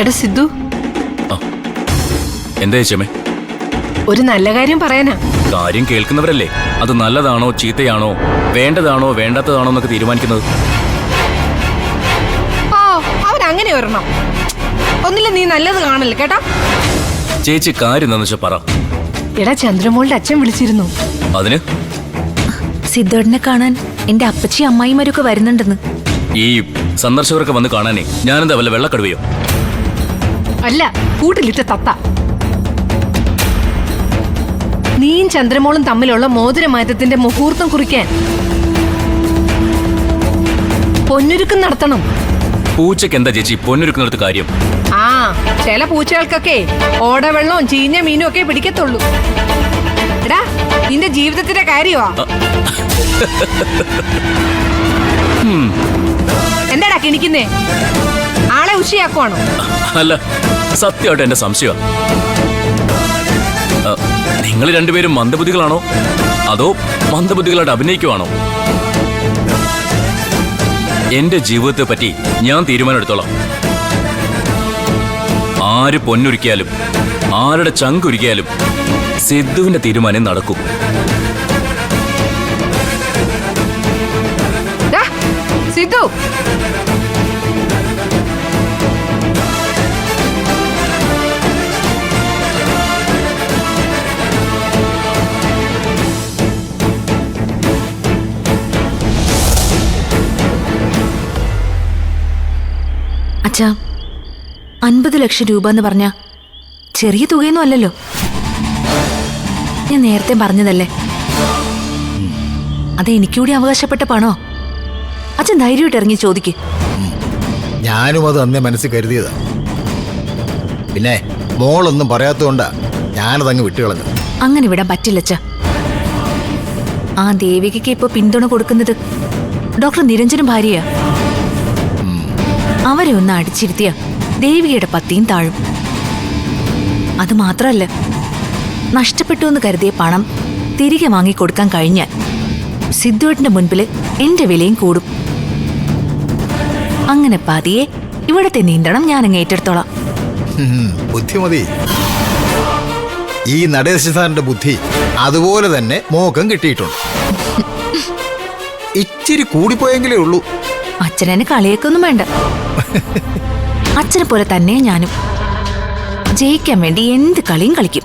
എടാ സിദ്ധു, എന്താ ചേച്ചമ്മേ? ഒരു നല്ല കാര്യം പറയാനാ. കാര്യം കേൾക്കുന്നവരല്ലേ അത് നല്ലതാണോ ചീത്തയാണോ വേണ്ടതാണോ വേണ്ടാത്തതാണോ എന്നൊക്കെ തീരുമാനിക്കുന്നത്. ഓ, അവരങ്ങനെ വരണം. ഒന്നില്ല നീ നല്ലത് കാണല്ലേ കേട്ടാ. ചേച്ചി കാര്യം എന്താന്ന് വെച്ചാ പറ. എടാ ചന്ദ്രമോളുടെ അച്ഛൻ വിളിച്ചിരുന്നു. അതിന്? സിദ്ധേട്ടനെ കാണാൻ എന്റെ അപ്പച്ചി അമ്മായിമാരൊക്കെ വരുന്നുണ്ടെന്ന്. ഈ സന്ദർശകരൊക്കെ വന്ന് കാണാനേ ഞാനെന്താ വല്ല വെള്ളക്കടുവയോ? അല്ല, കൂട്ടിലിട്ട് തത്ത. നീയും ചന്ദ്രമോളും തമ്മിലുള്ള മോതിരമാറ്റത്തിന്റെ മുഹൂർത്തം കുറിക്കാൻ പൊന്നൊരുക്കം നടത്തണം. പൂച്ചയ്ക്ക് എന്താ ചേച്ചി പൊന്നൊരുക്കുന്നിടത്ത് കാര്യം? ആ, ചില പൂച്ചകൾക്കൊക്കെ ഓടവെള്ളവും ചീഞ്ഞ മീനും ഒക്കെ പിടിക്കത്തുള്ളൂ. എടാ, നിന്റെ ജീവിതത്തിന്റെ കാര്യമാ. എന്താടാ കിണിക്കുന്നേ? ആളെ ഉച്ചയാക്കുവാണോ? അല്ല, സത്യമായിട്ട് എന്റെ സംശയം. നിങ്ങൾ രണ്ടുപേരും മന്ദബുദ്ധികളാണോ അതോ മന്ദബുദ്ധികളായിട്ട് അഭിനയിക്കുവാണോ? എന്റെ ജീവിതത്തെ പറ്റി ഞാൻ തീരുമാനം എടുത്തോളാം. ആര് പൊന്നൊരുക്കിയാലും ആരുടെ ചങ്കുരുക്കിയാലും സിദ്ധുവിന്റെ തീരുമാനം നടക്കും. സിദ്ധു, അച്ഛാ, 50 ലക്ഷം രൂപ എന്ന് പറഞ്ഞ ചെറിയ തുകയൊന്നും അല്ലല്ലോ. ഞാൻ നേരത്തെ പറഞ്ഞതല്ലേ, അത് എനിക്കൂടി അവകാശപ്പെട്ട പണോ? അച്ഛൻ ധൈര്യമായിട്ട് ഇറങ്ങി ചോദിക്ക്. ഞാനും അത് അന്നേ മനസ്സിൽ കരുതിയതാ. പിന്നെ മോളൊന്നും പറയാത്തതുകൊണ്ടാ ഞാനതങ്ങ് വിട്ടുകളഞ്ഞു. അങ്ങനെ വിടാൻ പറ്റില്ലച്ച. ആ ദേവികയ്ക്ക് ഇപ്പൊ പിന്തുണ കൊടുക്കുന്നത് ഡോക്ടർ നിരഞ്ജനും ഭാര്യയാ. അവരെ ഒന്ന് അടിച്ചിരുത്തിയ ദേവികയുടെ പത്തിയും താഴും. അത് മാത്രല്ല, നഷ്ടപ്പെട്ടു എന്ന് കരുതിയ പണം തിരികെ വാങ്ങിക്കൊടുക്കാൻ കഴിഞ്ഞാൽ സിദ്ധുവേട്ടന്റെ മുൻപിൽ എന്റെ വിലയും കൂടും. അങ്ങനെ പതിയെ ഇവിടത്തെ നിയന്ത്രണം ഞാനങ്ങ് ഏറ്റെടുത്തോളാം. ബുദ്ധിമതി. ഈ നടേശസാറിന്റെ ബുദ്ധി അതുപോലെ തന്നെ മോക്കം കിട്ടിയിട്ടുണ്ട്. ഇച്ചിരി കൂടിപ്പോയെങ്കിലേ ഉള്ളൂ. അച്ഛനെ കളിയൊക്കൊന്നും വേണ്ട. അച്ഛനെ പോലെ തന്നെ ഞാനും ജയിക്കാൻ വേണ്ടി എന്ത് കളിയും കളിക്കും.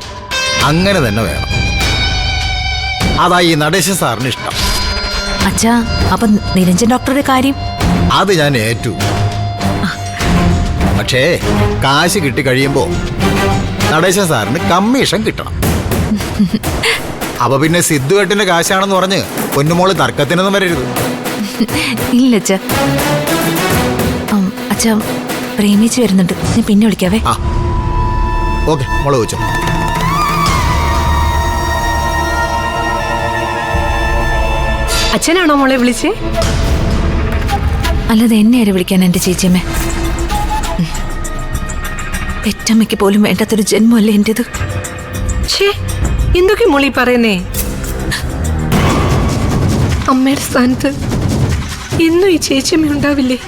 അങ്ങനെ തന്നെ വേണം. അതാ ഈ നടേശ സാറിന് ഇഷ്ടം. അച്ഛാ, അപ്പൊ നിരഞ്ജൻ ഡോക്ടറുടെ കാര്യം? അത് ഞാൻ ഏറ്റു. പക്ഷേ കാശ് കിട്ടി കഴിയുമ്പോ നടേശ സാറിന് കമ്മീഷൻ കിട്ടണം. അപ്പൊ പിന്നെ സിദ്ധുവേട്ടിന്റെ കാശാണെന്ന് പറഞ്ഞ് പൊന്നുമോള് തർക്കത്തിനൊന്നും വരരുത്. ഇല്ല അച്ഛാ. അച്ഛാ, പ്രേമിച്ച് വരുന്നുണ്ട്. ഞാൻ പിന്നെ വിളിക്കാവേ. ആ, ഓക്കെ, മോളെ വെച്ചോ. അച്ഛനാണോ മോളെ വിളിച്ചേ? അല്ലാതെ എന്നെ ആരെ വിളിക്കാൻ എന്റെ ചേച്ചിയമ്മേ? പെറ്റമ്മയ്ക്ക് പോലും വേണ്ടാത്തൊരു ജന്മല്ലേ എന്റേത്. എന്തൊക്കെ മോളി പറയുന്നേ? അമ്മയുടെ സ്ഥാനത്ത് എന്നും ഈ ചേച്ചിയമ്മ ഉണ്ടാവില്ലേ?